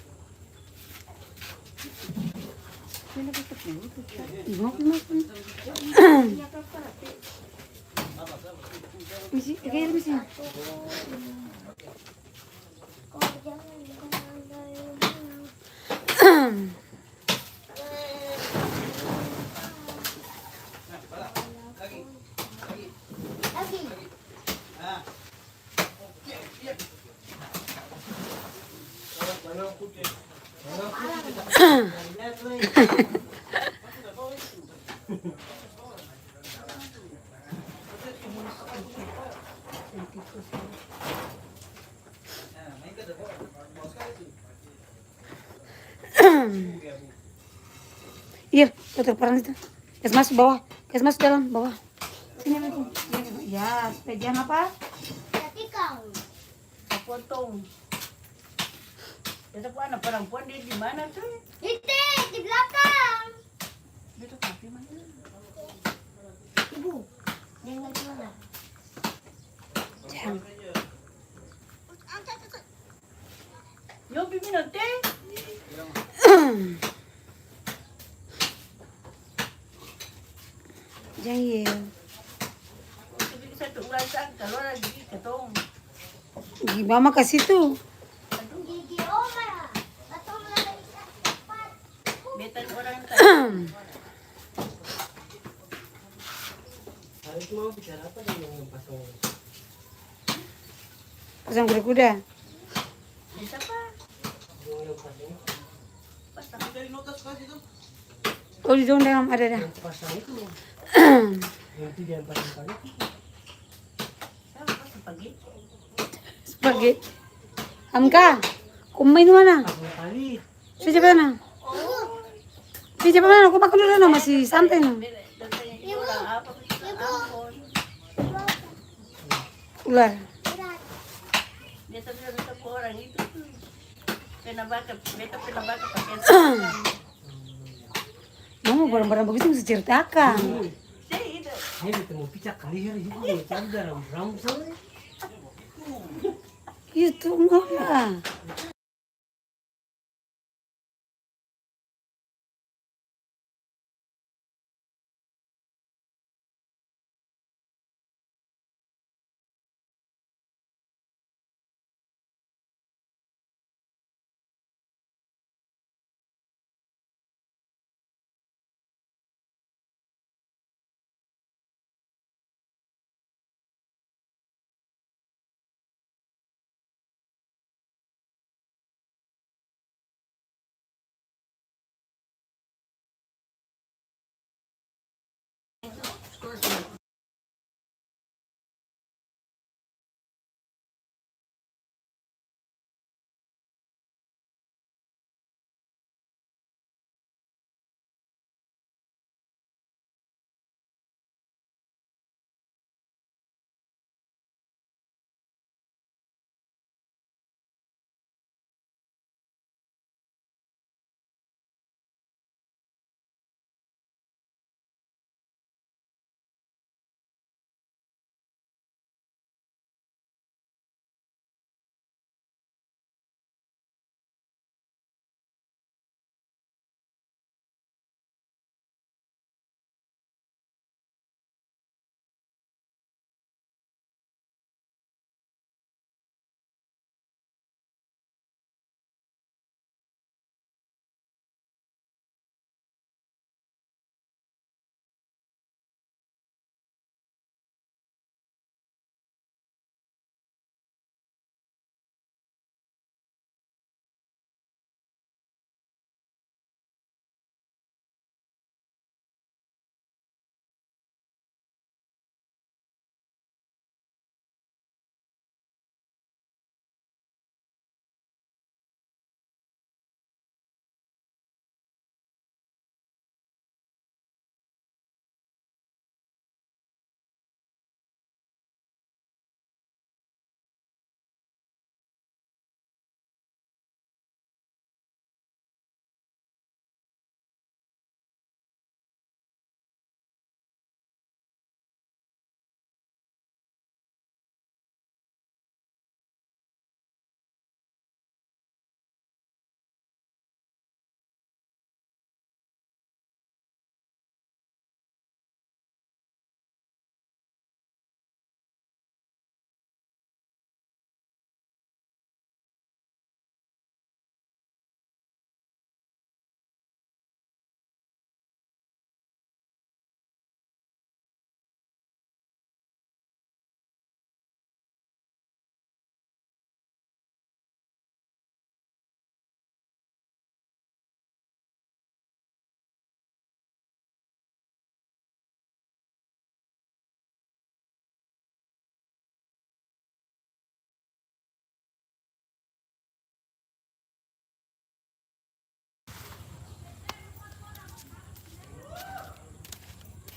Pindah ke tepi. Mau makan. Misi, kayak misi. kau jangan lagi. Iya, tutup perang itu. Kes masuk bawah, kes masuk dalam bawah. Sini masuk. Ya, supaya jangan apa? Jadi kau. Potong. Tetap anak perempuan dia di mana tuh? Itu di belakang. Dia tuh kaki mana? Ibu. Jangan di mana? Jangan. Yo bibi nanti. Jangan ya. Bibi satu ulasan kalau lagi ketong. Gimana ke situ? Gigi Oma. Atau lagi cepat. Betan orang kan. Hari itu mau bicara apa dengan yang pasang? Pasang kuda-kuda. Bisa apa? Yang pasang, Pasang. Oh, di dalam ada dah. yang pasang itu, yang tiga yang pasang tadi. Sama pasang pagi. Sebagai Hamka, kumain mana? Pasang tali. Siapa mana? Siapa mana? Aku makan dulu no, masih santai no. Datangnya orang apa? Ampun. Ular. Dia tadi ada orang itu tuh. Pena bakar, beta pena bakar pakai. Mama barang-barang begitu mesti ceritakan. Saya itu. Ini ketemu picak kali hari ini, cari dalam rambut sana. Itu enggak.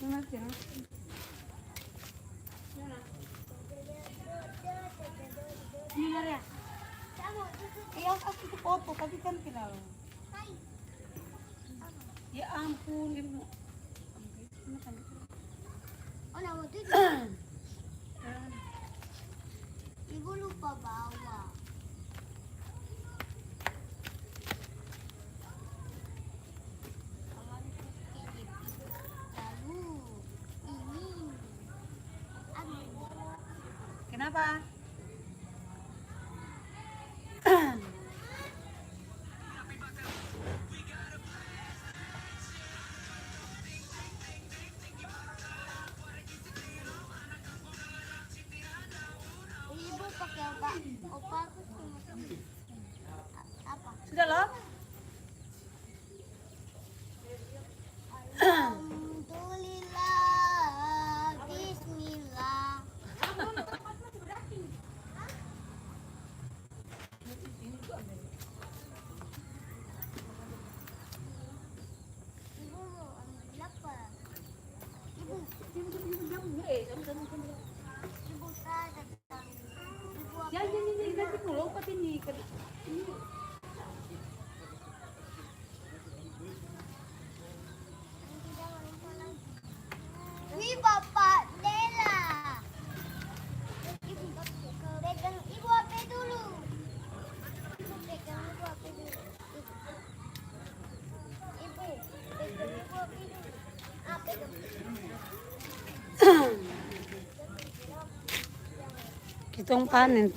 Ini Maria. Iya, aku tuh foto tapi kan kenal. Ya ampun, ibu. Oh, nama itu ibu lupa bawa. Lalu ini. Kenapa? Ibu pakai opa. Opa aku cuma apa? Sudah loh? Alhamdulillah, Bismillah. Ibu, ambil apa? Ibu, ibu saya datang. Ibu apa? Ya, nanti dulu lupa ini. Wih, Bapak Dela. Ibu, pegang ibu apa dulu? Ibu pegang ibu apa dulu? Ibu, pegang ibu apa dulu? Apa dulu? Kitong panen.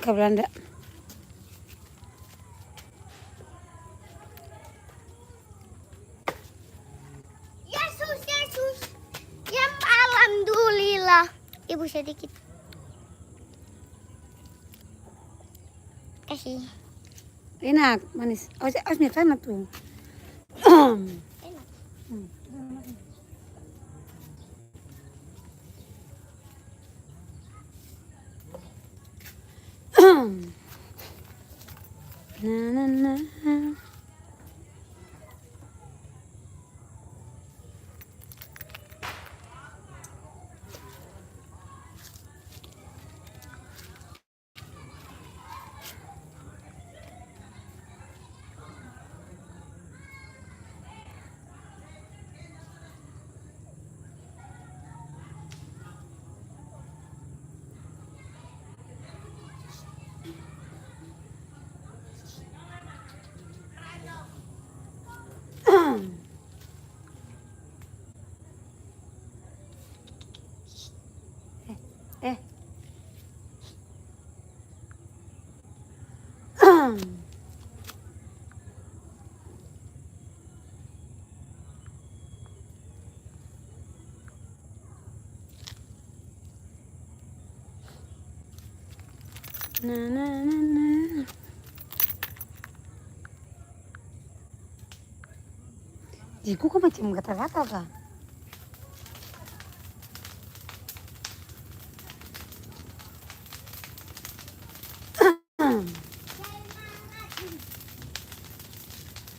Ke Belanda. Yesus, Yesus. Ya, alhamdulillah. Ibu sedikit. Kasih. Enak, manis. Awas mirip tuh. Enak. Na. Eh. Na. Jiku kok macam gatal-gatal kah?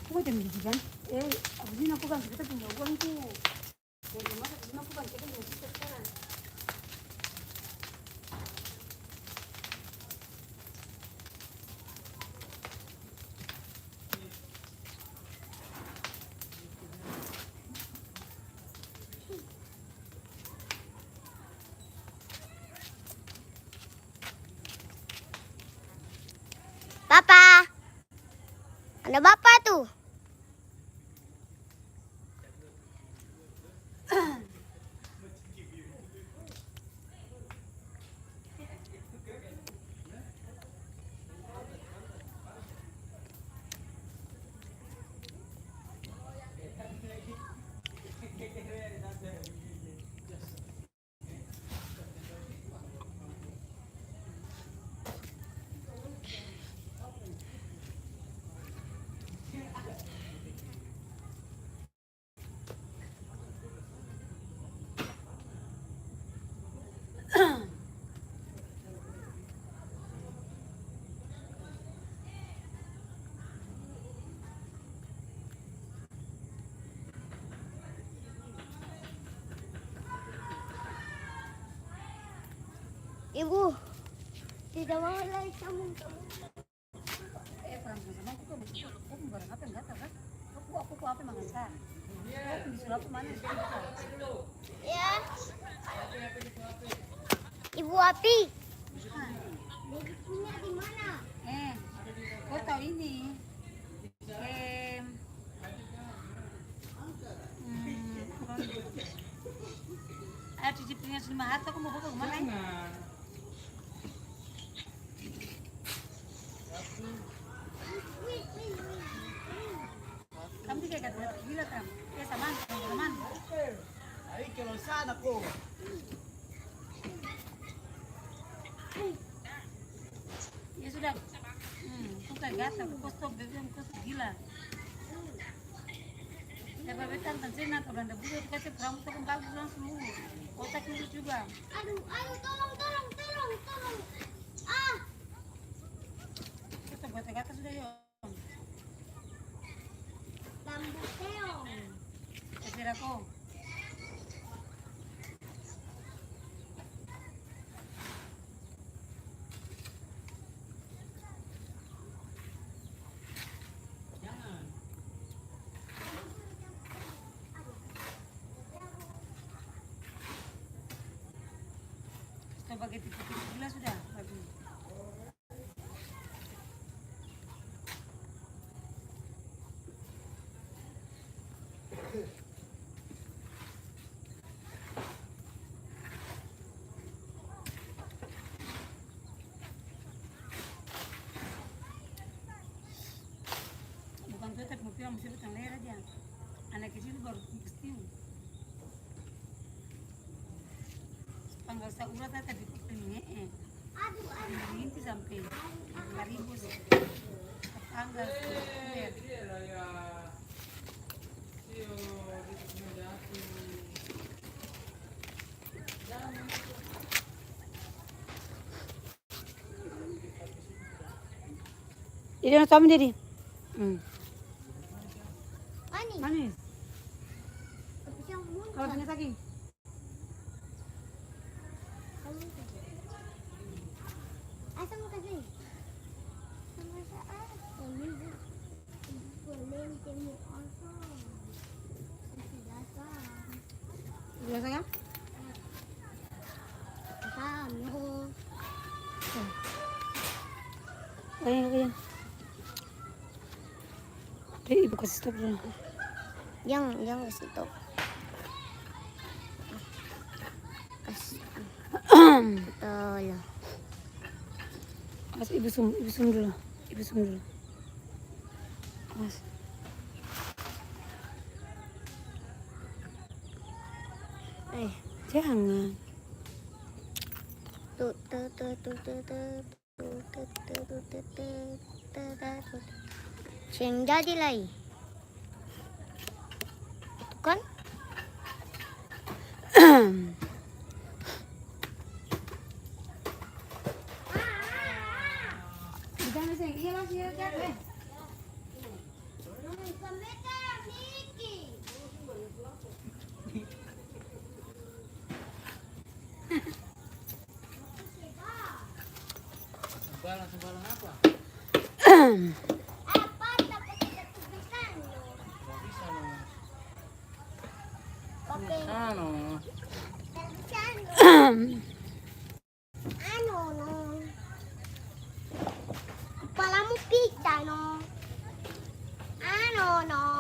Kok macam gitu kan? Abis ini aku kan kita punya uang tuh. Yang gimana? Abis ini aku kan kita punya kita sekarang. Bapak. Ada bapak tuh. Ibu, tidak mau lagi kamu. Perang sama aku tuh aku barang apa enggak tahu kan? Aku apa mengantar? Aku disuruh apa mana? Ya. Ibu Api. Baby punya di mana? Kau tahu ini? Air cuci piringnya 5 harta, aku mau bawa kemana ya? Kamu juga kata gila kamu. Ya sama, teman. Ay, kalau sana ko. Ya sudah. Kau kayak gatal, kau stop bebek, kau gila. Ya bapak tantan saya atau belanda buka itu kasih peramu tukang bagus langsung otak lurus juga. Aduh, tolong. Ah, Kita buat kata sudah yuk. lambu keong. Kasih aku. Kita pakai titik gila sudah bagus. Bukan tuh tapi mobil mesti betang leher aja. Anak kecil baru pasti. Tanggal saurat tadi ini ini sampai 5.000 tanggal ini nak tahu diri. Manis. Manis. Tapi yang muncul. Kalau punya saking. Asam kasih. Sama saat ini boleh temu asam. Dasar. Biasa kan? Asam, yo. Ayan. Ibu kasih stop dulu. Yang kasih top. Betul. Mas ibu sum dulu. Mas. Jangan. Sing jadi lagi. Itu kan? Jangan sih, iya mas ya kan. Sembalang apa? Apa dapat kita tubisan? Gak bisa loh. Oke. Ano? Tubisan. No. Kepalamu pita no. No.